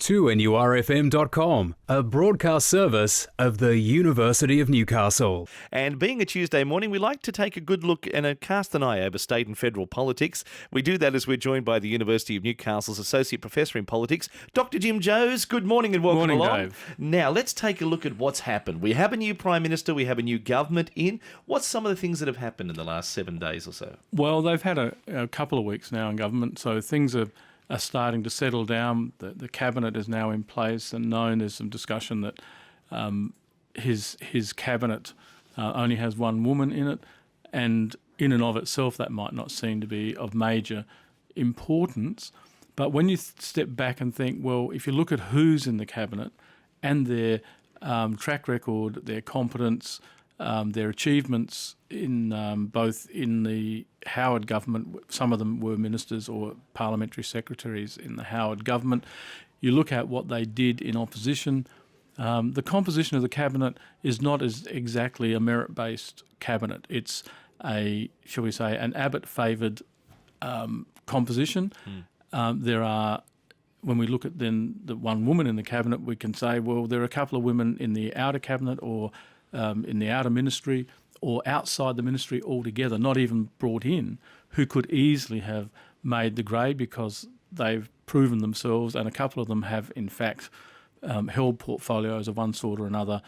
2NURFM.com, a broadcast service of the University of Newcastle. And being a Tuesday morning, we like to take a good look and cast an eye over state and federal politics. We do that as we're joined by the University of Newcastle's Associate Professor in Politics, Dr. Jim Joes. Good morning and welcome along. Dave. Now, let's take a look at what's happened. We have a new Prime Minister, we have a new government in. What's some of the things that have happened in the last 7 days or so? Well, they've had a couple of weeks now in government, so things are starting to settle down. The cabinet is now in place and known. There's some discussion that his cabinet only has one woman in it, and in and of itself that might not seem to be of major importance. But when you step back and think, well, if you look at who's in the cabinet and their track record, their competence, their achievements in both in the Howard government, some of them were ministers or parliamentary secretaries in the Howard government. You look at what they did in opposition. The composition of the cabinet is not as exactly a merit-based cabinet. It's shall we say, an Abbott-favoured composition. There are, when we look at then the one woman in the cabinet, we can say, well, there are a couple of women in the outer cabinet or in the outer ministry or outside the ministry altogether, not even brought in, who could easily have made the grade because they've proven themselves, and a couple of them have in fact held portfolios of one sort or another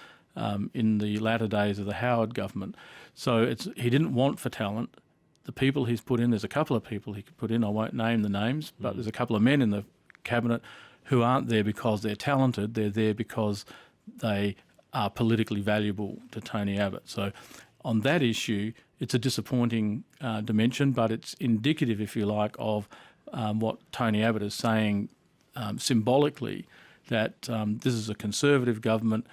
in the latter days of the Howard government. So he didn't want for talent. The people he's put in, there's a couple of people he could put in, I won't name the names, but there's a couple of men in the cabinet who aren't there because they're talented, they're there because they are politically valuable to Tony Abbott. So on that issue, it's a disappointing dimension, but it's indicative, if you like, of what Tony Abbott is saying symbolically, that this is a Conservative government,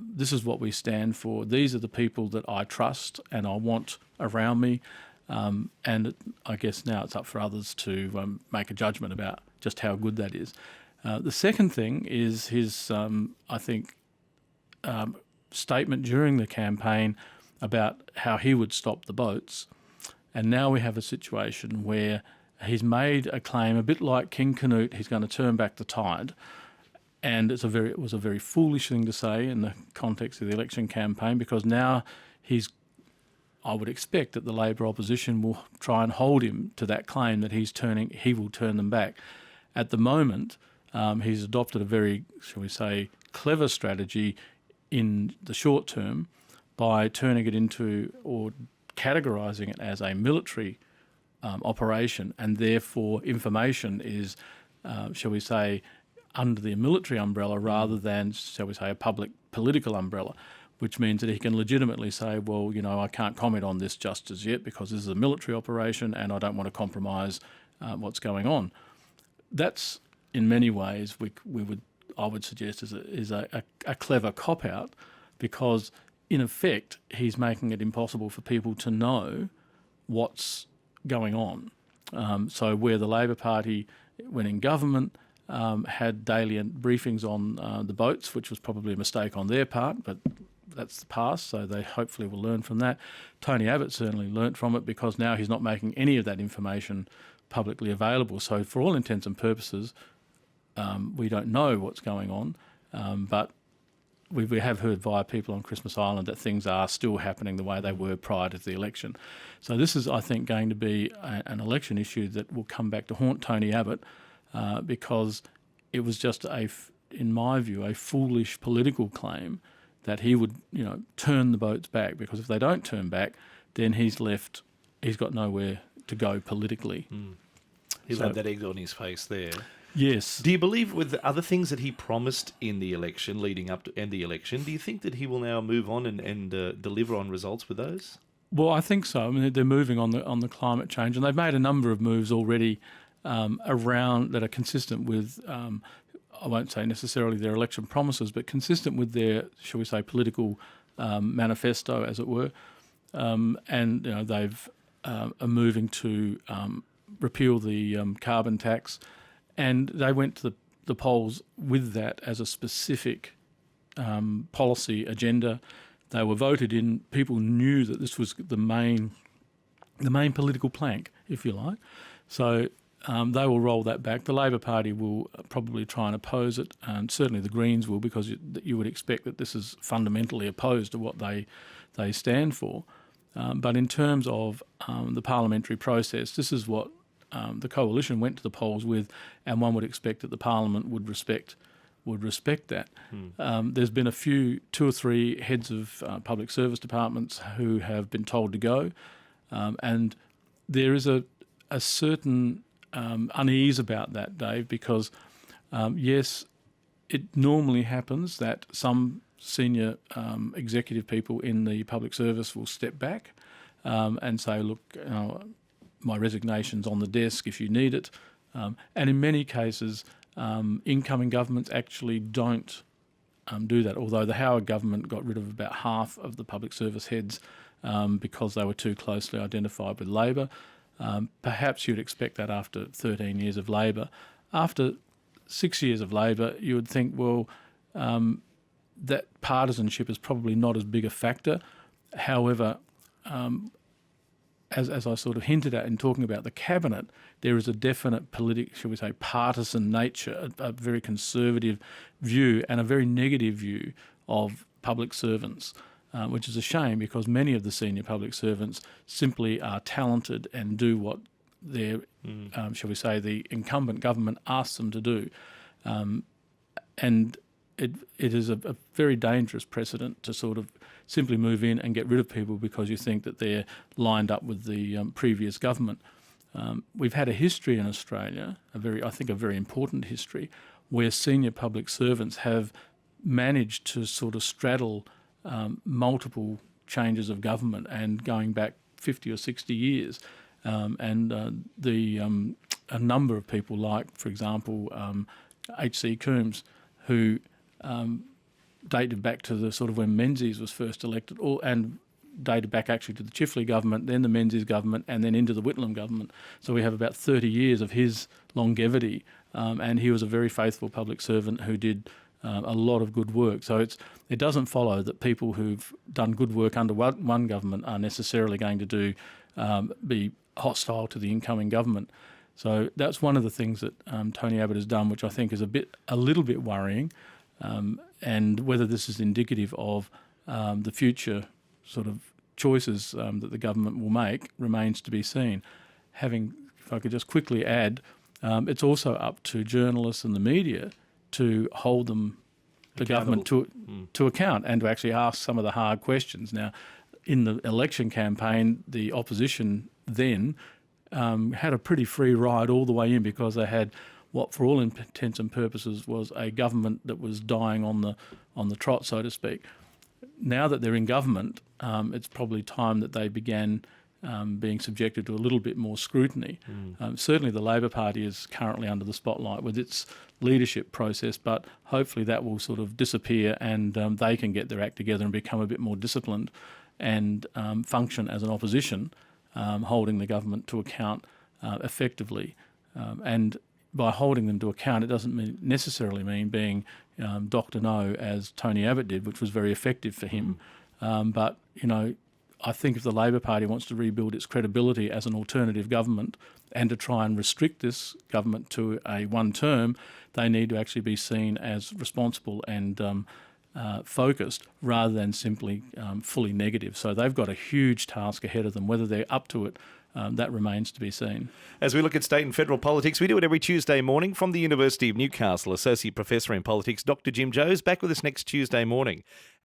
this is what we stand for, these are the people that I trust and I want around me, and I guess now it's up for others to make a judgment about just how good that is. The second thing is his, I think, statement during the campaign about how he would stop the boats, and now we have a situation where he's made a claim a bit like King Canute, he's going to turn back the tide, and it was a very foolish thing to say in the context of the election campaign, because now I would expect that the Labor opposition will try and hold him to that claim that he will turn them back. At the moment, he's adopted a very, shall we say, clever strategy in the short term by turning it into or categorising it as a military operation, and therefore information is, shall we say, under the military umbrella rather than, shall we say, a public political umbrella, which means that he can legitimately say, well, I can't comment on this just as yet because this is a military operation and I don't want to compromise what's going on. That's, in many ways, I would suggest is a clever cop-out, because in effect he's making it impossible for people to know what's going on. So where the Labor Party, when in government, had daily briefings on the boats, which was probably a mistake on their part, but that's the past, so they hopefully will learn from that. Tony Abbott certainly learnt from it, because now he's not making any of that information publicly available. So for all intents and purposes, we don't know what's going on, but we have heard via people on Christmas Island that things are still happening the way they were prior to the election. So this is, I think, going to be an election issue that will come back to haunt Tony Abbott, because it was just, in my view, a foolish political claim that he would, turn the boats back, because if they don't turn back, then he's got nowhere to go politically. He'll have that egg on his face there. Yes. Do you believe with the other things that he promised in the election, leading up to and the election, do you think that he will now move on and deliver on results with those? Well, I think so. I mean, they're moving on the climate change, and they've made a number of moves already around that are consistent with, I won't say necessarily their election promises, but consistent with their, shall we say, political manifesto, as it were. And they've are moving to repeal the carbon tax. And they went to the polls with that as a specific policy agenda. They were voted in. People knew that this was the main political plank, if you like. So they will roll that back. The Labor Party will probably try and oppose it, and certainly the Greens will, because you would expect that this is fundamentally opposed to what they stand for. But in terms of the parliamentary process, this is what the coalition went to the polls with, and one would expect that the Parliament would respect that. There's been two or three heads of public service departments who have been told to go, and there is a certain unease about that, Dave, because yes, it normally happens that some senior executive people in the public service will step back and say, look, my resignation's on the desk if you need it. And in many cases, incoming governments actually don't do that, although the Howard government got rid of about half of the public service heads because they were too closely identified with Labor. Perhaps you'd expect that after 13 years of Labor. After 6 years of Labor, you would think, well, that partisanship is probably not as big a factor. However, as I sort of hinted at in talking about the cabinet, there is a definite shall we say, partisan nature, a very conservative view and a very negative view of public servants, which is a shame because many of the senior public servants simply are talented and do what their, shall we say, the incumbent government asks them to do. And it is a very dangerous precedent to sort of simply move in and get rid of people because you think that they're lined up with the previous government. We've had a history in Australia, I think a very important history, where senior public servants have managed to sort of straddle multiple changes of government and going back 50 or 60 years. A number of people like, for example, H.C. Coombs, who dated back to the sort of when Menzies was first elected, and dated back actually to the Chifley government, then the Menzies government, and then into the Whitlam government. So we have about 30 years of his longevity, and he was a very faithful public servant who did a lot of good work. So it doesn't follow that people who've done good work under one government are necessarily going to be hostile to the incoming government. So that's one of the things that Tony Abbott has done, which I think is a little bit worrying. And whether this is indicative of the future sort of choices that the government will make remains to be seen. If I could just quickly add, it's also up to journalists and the media to hold the government to account and to actually ask some of the hard questions. Now, in the election campaign, the opposition then had a pretty free ride all the way in because they had what, for all intents and purposes, was a government that was dying on the trot, so to speak. Now that they're in government, it's probably time that they began being subjected to a little bit more scrutiny. Certainly the Labor Party is currently under the spotlight with its leadership process, but hopefully that will sort of disappear and they can get their act together and become a bit more disciplined and function as an opposition, holding the government to account effectively. And by holding them to account, it doesn't necessarily mean being Dr. No, as Tony Abbott did, which was very effective for him. But, I think if the Labor Party wants to rebuild its credibility as an alternative government and to try and restrict this government to a one term, they need to actually be seen as responsible and focused rather than simply fully negative. So they've got a huge task ahead of them. Whether they're up to it, that remains to be seen. As we look at state and federal politics, we do it every Tuesday morning from the University of Newcastle. Associate Professor in Politics, Dr. Jim Joes, back with us next Tuesday morning.